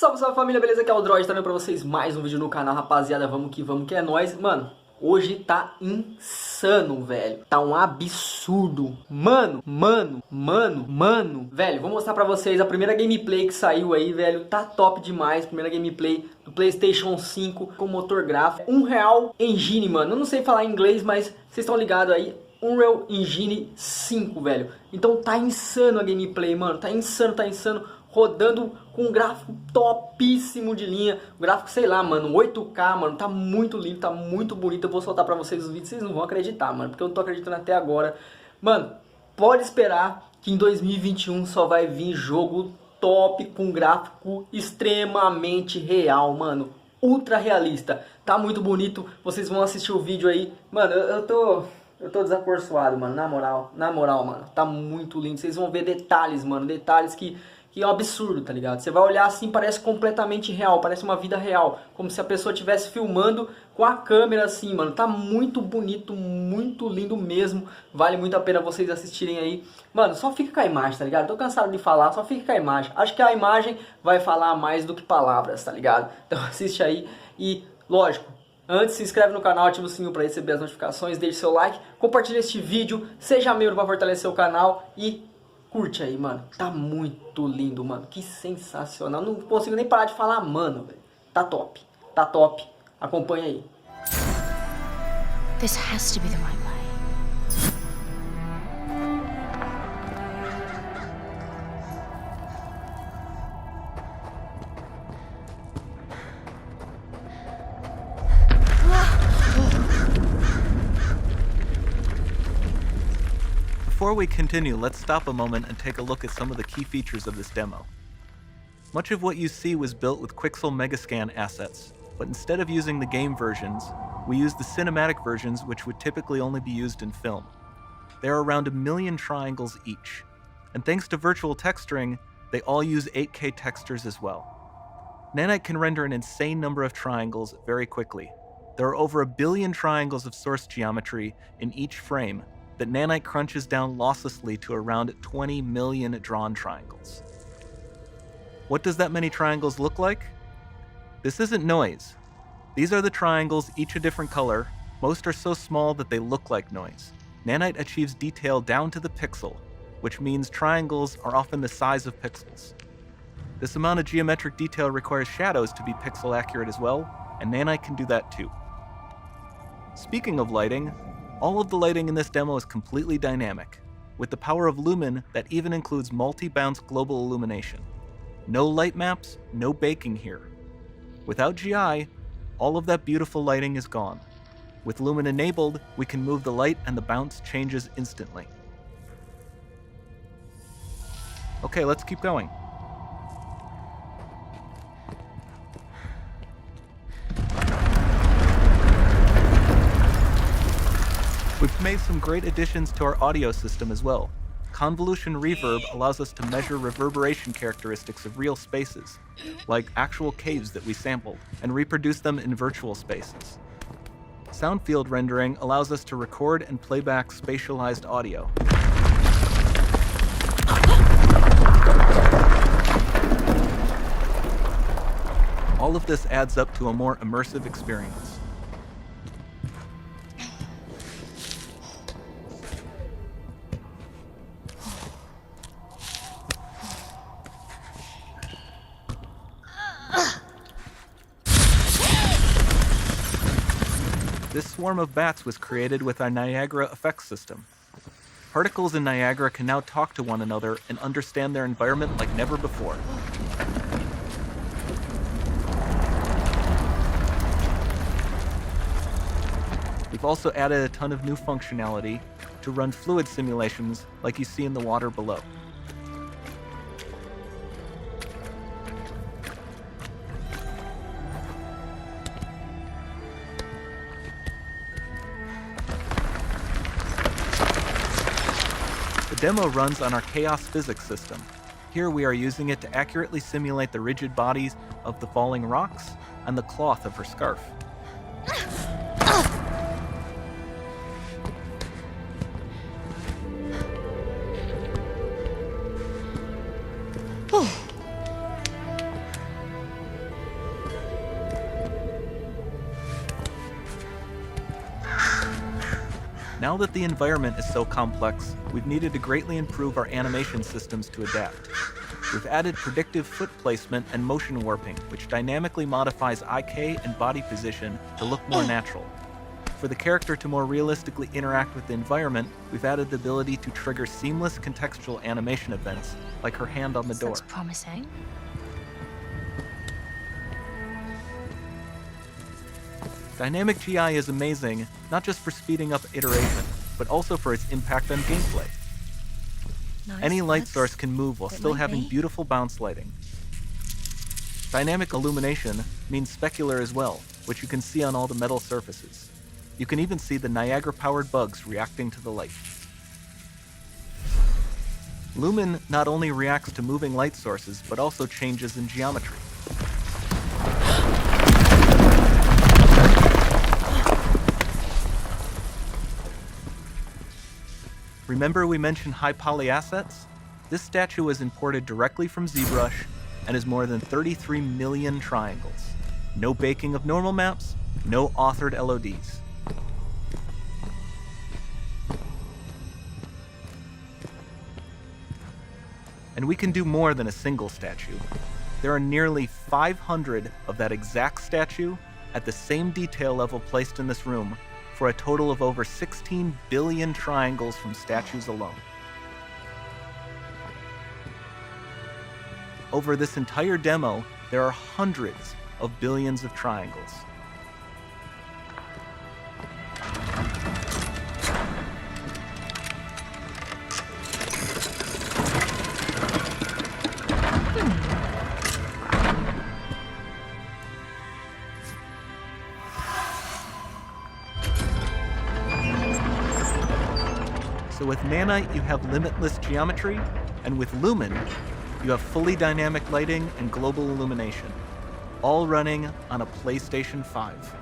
Salve, salve família, beleza? Aqui é o Droid, trazendo pra vocês mais um vídeo no canal, rapaziada. Vamos que é nóis. Mano, hoje tá insano, velho. Tá um absurdo. Mano. Velho, vou mostrar pra vocês a primeira gameplay que saiu aí, velho. Tá top demais. Primeira gameplay do PlayStation 5 com motor gráfico. Unreal Engine, mano. Eu não sei falar inglês, mas vocês estão ligados aí. Unreal Engine 5, velho. Então tá insano a gameplay, mano. Tá insano. Rodando com um gráfico topíssimo de linha. Um gráfico, sei lá, mano, 8K, mano. Tá muito lindo, tá muito bonito. Eu vou soltar pra vocês os vídeos, vocês não vão acreditar, mano. Porque eu não tô acreditando até agora. Mano, pode esperar que em 2021 só vai vir jogo top com gráfico extremamente real, mano. Ultra realista. Tá muito bonito. Vocês vão assistir o vídeo aí. Mano, eu tô desacorçoado, mano. Na moral, mano. Tá muito lindo. Vocês vão ver detalhes, mano. Detalhes que é um absurdo, tá ligado? Você vai olhar assim, parece completamente real, parece uma vida real, como se a pessoa estivesse filmando com a câmera assim, mano. Tá muito bonito, muito lindo mesmo. Vale muito a pena vocês assistirem aí. Mano, só fica com a imagem, tá ligado? Tô cansado de falar, só fica com a imagem. Acho que a imagem vai falar mais do que palavras, tá ligado? Então assiste aí e, lógico, antes, se inscreve no canal, ativa o sininho para receber as notificações, deixe seu like, compartilha este vídeo, seja membro para fortalecer o canal e curte aí, mano. Tá muito lindo, mano. Que sensacional. Não consigo nem parar de falar, mano, velho. Tá top. Tá top. Acompanha aí. This has to be the right way. Before we continue, let's stop a moment and take a look at some of the key features of this demo. Much of what you see was built with Quixel Megascan assets, but instead of using the game versions, we used the cinematic versions, which would typically only be used in film. There are around 1 million triangles each, and thanks to virtual texturing, they all use 8K textures as well. Nanite can render an insane number of triangles very quickly. There are over 1 billion triangles of source geometry in each frame, that Nanite crunches down losslessly to around 20 million drawn triangles. What does that many triangles look like? This isn't noise. These are the triangles, each a different color. Most are so small that they look like noise. Nanite achieves detail down to the pixel, which means triangles are often the size of pixels. This amount of geometric detail requires shadows to be pixel accurate as well, and Nanite can do that too. Speaking of lighting, all of the lighting in this demo is completely dynamic, with the power of Lumen that even includes multi-bounce global illumination. No light maps, no baking here. Without GI, all of that beautiful lighting is gone. With Lumen enabled, we can move the light and the bounce changes instantly. Okay, let's keep going. We've made some great additions to our audio system as well. Convolution reverb allows us to measure reverberation characteristics of real spaces, like actual caves that we sampled, and reproduce them in virtual spaces. Sound field rendering allows us to record and playback spatialized audio. All of this adds up to a more immersive experience. This swarm of bats was created with our Niagara effects system. Particles in Niagara can now talk to one another and understand their environment like never before. We've also added a ton of new functionality to run fluid simulations like you see in the water below. The demo runs on our chaos physics system. Here we are using it to accurately simulate the rigid bodies of the falling rocks and the cloth of her scarf. Now that the environment is so complex, we've needed to greatly improve our animation systems to adapt. We've added predictive foot placement and motion warping, which dynamically modifies IK and body position to look more natural. For the character to more realistically interact with the environment, we've added the ability to trigger seamless contextual animation events, like her hand on the door. Looks promising. Dynamic GI is amazing, not just for speeding up iteration, but also for its impact on gameplay. Nice. Any light source can move while still having beautiful bounce lighting. Dynamic illumination means specular as well, which you can see on all the metal surfaces. You can even see the Niagara-powered bugs reacting to the light. Lumen not only reacts to moving light sources, but also changes in geometry. Remember we mentioned high poly assets? This statue was imported directly from ZBrush and is more than 33 million triangles. No baking of normal maps, no authored LODs. And we can do more than a single statue. There are nearly 500 of that exact statue at the same detail level placed in this room, for a total of over 16 billion triangles from statues alone. Over this entire demo, there are hundreds of billions of triangles. So with Nanite, you have limitless geometry, and with Lumen, you have fully dynamic lighting and global illumination, all running on a PlayStation 5.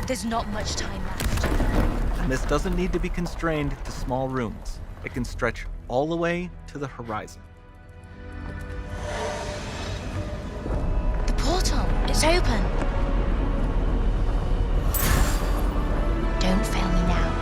There's not much time left. And this doesn't need to be constrained to small rooms. It can stretch all the way to the horizon. The portal, it's open. Don't fail me now.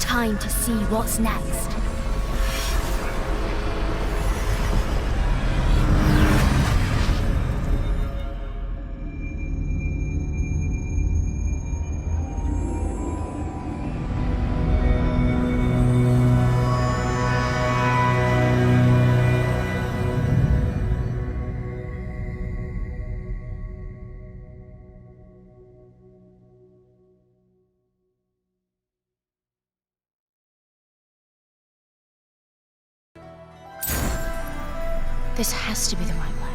Time to see what's next. This has to be the right way.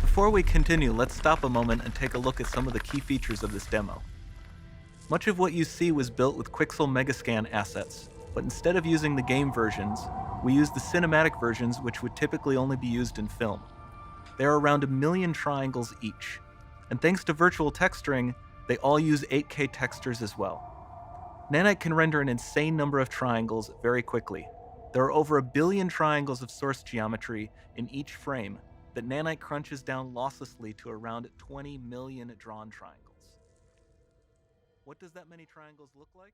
Before we continue, let's stop a moment and take a look at some of the key features of this demo. Much of what you see was built with Quixel Megascan assets, but instead of using the game versions, we used the cinematic versions, which would typically only be used in film. There are around 1 million triangles each, and thanks to virtual texturing, they all use 8K textures as well. Nanite can render an insane number of triangles very quickly. There are over 1 billion triangles of source geometry in each frame, that nanite crunches down losslessly to around 20 million drawn triangles. What does that many triangles look like?